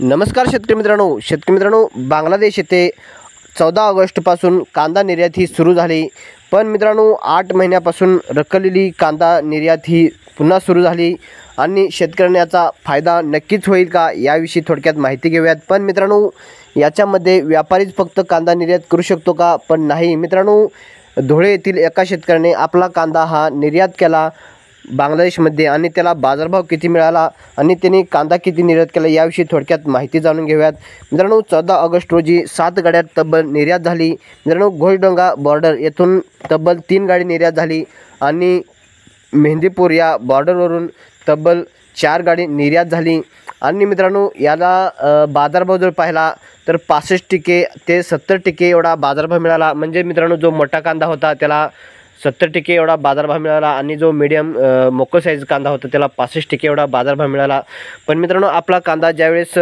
नमस्कार शेतकरी मित्रांनो, बांगलादेश येथे 14 ऑगस्टपासून कांदा निर्यात ही सुरू झाली। पण मित्रांनो 8 महिन्यापासून रखडलेली कांदा निर्यात ही पुन्हा सुरू झाली आणि शेतकऱ्यांना याचा फायदा नक्कीच होईल का याविषयी थोडक्यात माहिती घेऊयात। पण मित्रांनो याच्यामध्ये व्यापारीच फक्त कांदा निर्यात करू शकतो का? पण नाही मित्रांनो, धुळे येथील एका शेतकऱ्याने आपला कांदा हा निर्यात केला बांगलादेशमध्ये आणि त्याला बाजारभाव किती मिळाला आणि त्यांनी कांदा किती निर्यात केला याविषयी थोडक्यात माहिती जाणून घेऊयात। मित्रांनो 14 ऑगस्ट रोजी 7 गाड्या तब्बल निर्यात झाली। मित्रांनो घोषडोंगा बॉर्डर येथून तब्बल 3 गाडी निर्यात झाली आणि मेहंदीपूर या बॉर्डरवरून तब्बल 4 गाडी निर्यात झाली। आणि मित्रांनो याला बाजारभाव जर पाहिला तर 65% ते 70% एवढा बाजारभाव मिळाला। म्हणजे मित्रांनो जो मोठा कांदा होता त्याला 70% एवढा बाजारभाव मिळाला आणि जो मीडियम मोकळ साईज कांदा होता त्याला 65% एवढा बाजारभाव मिळाला। पण मित्रांनो आपला कांदा ज्यावेळेस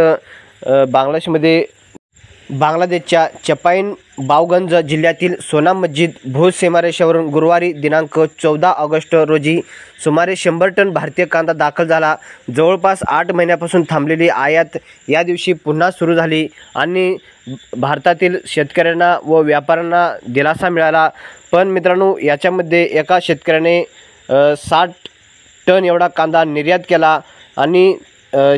बांगलादेशच्या चपाईन बावगंज जिल्ह्यातील सोनाम मस्जिद भुज सीमारेषेवरून गुरुवारी दिनांक 14 ऑगस्ट रोजी सुमारे 100 टन भारतीय कांदा दाखल झाला। जवळपास 8 महिन्यापासून थांबलेली आयात या दिवशी पुन्हा सुरू झाली आणि भारतातील शेतकऱ्यांना व व्यापाऱ्यांना दिलासा मिळाला। पण मित्रांनो याच्यामध्ये एका शेतकऱ्याने 60 टन एवढा कांदा निर्यात केला आणि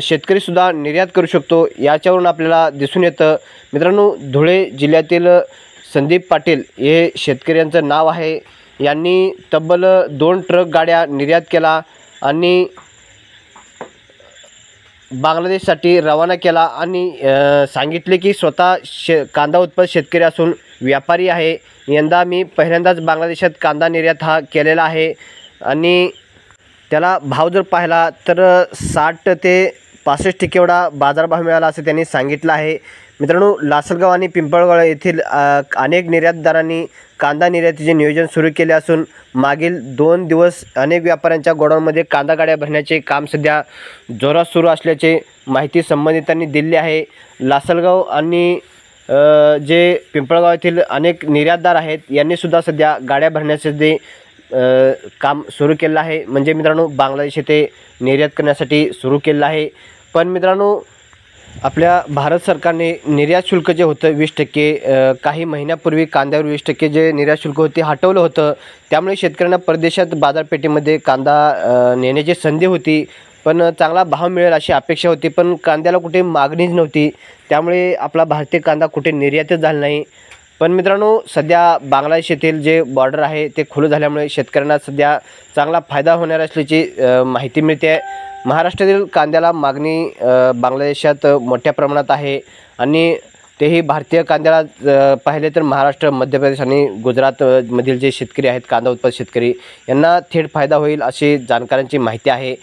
शेतकरीसुद्धा निर्यात करू शकतो याच्यावरून आपल्याला दिसून येतं। मित्रांनो धुळे जिल्ह्यातील संदीप पाटील हे शेतकऱ्यांचं नाव आहे। यांनी तब्बल 2 ट्रक गाड्या निर्यात केला आणि बांगलादेशसाठी रवाना केला आणि सांगितले की स्वतः कांदा उत्पादक शेतकरी असून व्यापारी आहे। यंदा मी पहिल्यांदाच बांगलादेशात कांदा निर्यात हा केलेला आहे आणि त्याला भाव जर पाहिला तर 60 ते 65% एवढा बाजारभाव मिळाला असं त्यांनी सांगितलं आहे। मित्रांनो लासलगाव आणि पिंपळगाव येथील अनेक निर्यातदारांनी कांदा निर्यातीचे नियोजन सुरू केले असून मागील 2 दिवस अनेक व्यापाऱ्यांच्या गोडाऊनमध्ये कांदा गाड्या भरण्याचे काम सध्या जोरात सुरू असल्याचे माहिती संबंधितांनी दिली आहे। लासलगाव आणि जे पिंपळगाव येथील अनेक निर्यातदार आहेत यांनीसुद्धा सध्या गाड्या भरण्याचे काम सुरू केलं आहे। म्हणजे मित्रांनो बांगलादेश येथे निर्यात करण्यासाठी सुरू केलं आहे। पण मित्रांनो आपल्या भारत सरकारने निर्यात शुल्क जे होतं 20% काही महिन्यापूर्वी कांद्यावर 20% जे निर्यात शुल्क होते हटवलं होतं। त्यामुळे शेतकऱ्यांना परदेशात बाजारपेठेमध्ये कांदा नेण्याची संधी होती, पण चांगला भाव मिळेल अशी अपेक्षा होती, पण कांद्याला कुठे मागणीच नव्हती। त्यामुळे आपला भारतीय कांदा कुठे निर्यातच झाला नाही। पण मित्रांनो सध्या बांगलादेश येथील जे बॉर्डर आहे ते खुलं झाल्यामुळे शेतकऱ्यांना सध्या चांगला फायदा होणार असल्याची माहिती मिळते। महाराष्ट्रातील कांद्याला मागणी बांगलादेशात मोठ्या प्रमाणात आहे आणि तेही भारतीय कांद्याला पाहिले तर महाराष्ट्र, मध्य प्रदेश आणि गुजरातमधील जे शेतकरी आहेत कांदा उत्पादक शेतकरी यांना थेट फायदा होईल अशी जाणकारांची माहिती आहे।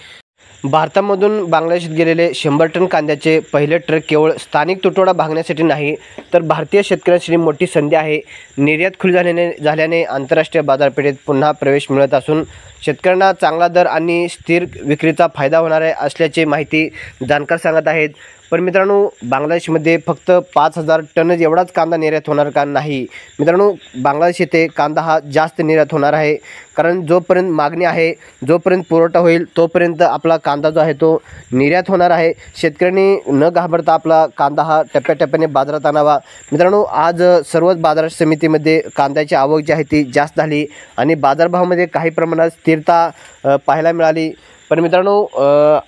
भारतामधून बांगलादेशात गेलेले 100 टन कांद्याचे पहिले ट्रक केवळ स्थानिक तुटवडा भागण्यासाठी नाही तर भारतीय शेतकऱ्यांसाठी मोठी संधी आहे। निर्यात खुली झाल्याने आंतरराष्ट्रीय बाजारपेठेत पुन्हा प्रवेश मिळत असून शेतकऱ्यांना चांगला दर आणि स्थिर विक्रीचा फायदा होणार आहे असल्याची माहिती जाणकार सांगत आहेत। पण मित्रांनो बांगलादेशमध्ये फक्त 5000 टनच एवढाच कांदा निर्यात होणार का? नाही मित्रांनो, बांगलादेश येथे कांदा हा जास्त निर्यात होणार आहे, कारण जोपर्यंत मागणी आहे, जोपर्यंत पुरवठा होईल तोपर्यंत आपला कांदा जो आहे तो निर्यात होणार आहे। शेतकऱ्यांनी न घाबरता आपला कांदा हा टप्प्याटप्प्याने बाजारात आणावा। मित्रांनो आज सर्वच बाजार समितीमध्ये कांद्याची आवक जी आहे ती जास्त झाली आणि बाजारभावामध्ये काही प्रमाणात स्थिरता पाहायला मिळाली। पण मित्रांनो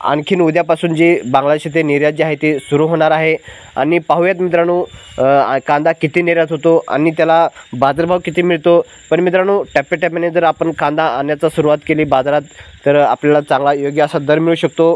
आणखीन उद्यापासून जी बांगलादेश येथे निर्यात जी आहे ती सुरू होणार आहे आणि पाहूयात मित्रांनो कांदा किती निर्यात होतो आणि त्याला बाजारभाव किती मिळतो। पण मित्रांनो टप्प्याटप्प्याने जर आपण कांदा आणण्याचा सुरुवात केली बाजारात तर आपल्याला चांगला योग्य असा दर मिळू शकतो।